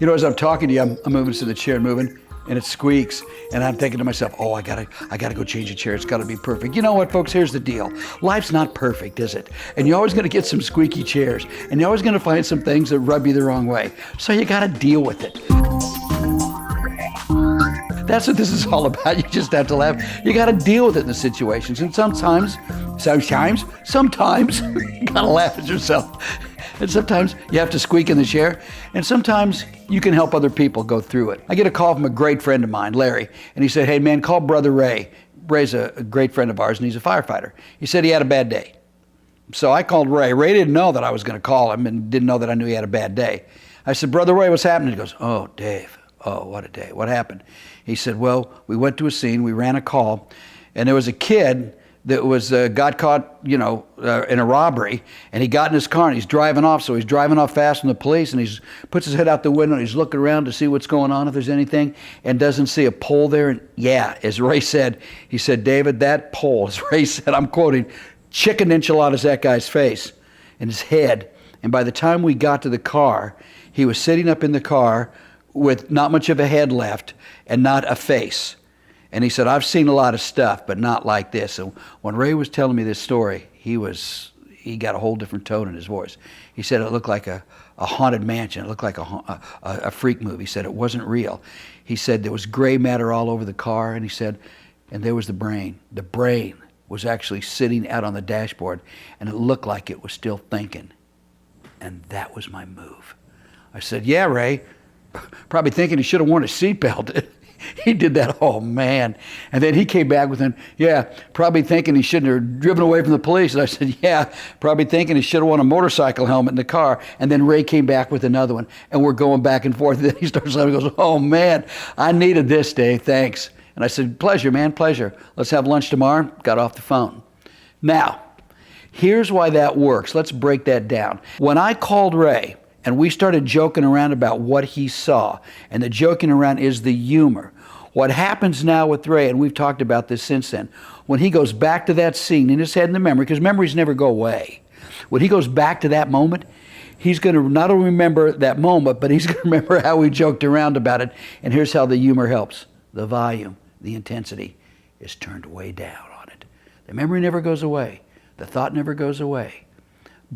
You know, as I'm talking to you, I'm moving to the chair, moving, and it squeaks. And I'm thinking to myself, oh, I gotta go change a chair. It's gotta be perfect. You know what, folks? Here's the deal. Life's not perfect, is it? And you're always gonna get some squeaky chairs. And you're always gonna find some things that rub you the wrong way. So you gotta deal with it. That's what this is all about. You just have to laugh. You got to deal with it in the situations. And sometimes, you got to laugh at yourself. And sometimes you have to squeak in the chair. And sometimes you can help other people go through it. I get a call from a great friend of mine, Larry. And he said, hey man, call Brother Ray. Ray's a great friend of ours and he's a firefighter. He said he had a bad day. So I called Ray. Ray didn't know that I was going to call him and didn't know that I knew he had a bad day. I said, Brother Ray, what's happening? He goes, oh, Dave. Oh, what a day. What happened? He said, well, we went to a scene, we ran a call, and there was a kid that was got caught, in a robbery, and he got in his car and he's driving off. So he's driving off fast from the police, and he puts his head out the window and he's looking around to see what's going on, if there's anything, and doesn't see a pole there. And yeah, as Ray said, he said, David, that pole, as Ray said, I'm quoting, chicken enchiladas that guy's face and his head. And by the time we got to the car, he was sitting up in the car with not much of a head left and not a face. And he said, I've seen a lot of stuff, but not like this. And when Ray was telling me this story, he got a whole different tone in his voice. He said it looked like a haunted mansion. It looked like a freak movie. He said it wasn't real. He said there was gray matter all over the car, and he said, and there was the brain. The brain was actually sitting out on the dashboard, and it looked like it was still thinking. And that was my move. I said, yeah, Ray. Probably thinking he should have worn a seatbelt. He did that, oh man. And then he came back with him, yeah, probably thinking he shouldn't have driven away from the police. And I said, yeah, probably thinking he should have worn a motorcycle helmet in the car. And then Ray came back with another one, and we're going back and forth. And then he starts laughing, he goes, oh man, I needed this, Dave, thanks. And I said, pleasure, man, pleasure. Let's have lunch tomorrow. Got off the phone. Now, here's why that works. Let's break that down. When I called Ray, and we started joking around about what he saw. And the joking around is the humor. What happens now with Ray, and we've talked about this since then, when he goes back to that scene in his head and the memory, because memories never go away. When he goes back to that moment, he's going to not only remember that moment, but he's going to remember how we joked around about it. And here's how the humor helps. The volume, the intensity is turned way down on it. The memory never goes away. The thought never goes away.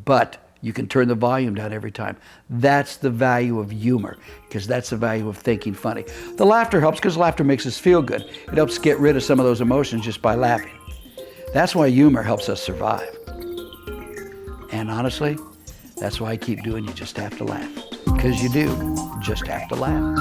But you can turn the volume down every time. That's the value of humor, because that's the value of thinking funny. The laughter helps because laughter makes us feel good. It helps get rid of some of those emotions just by laughing. That's why humor helps us survive. And honestly, that's why I keep doing You Just Have to Laugh. Because you do just have to laugh.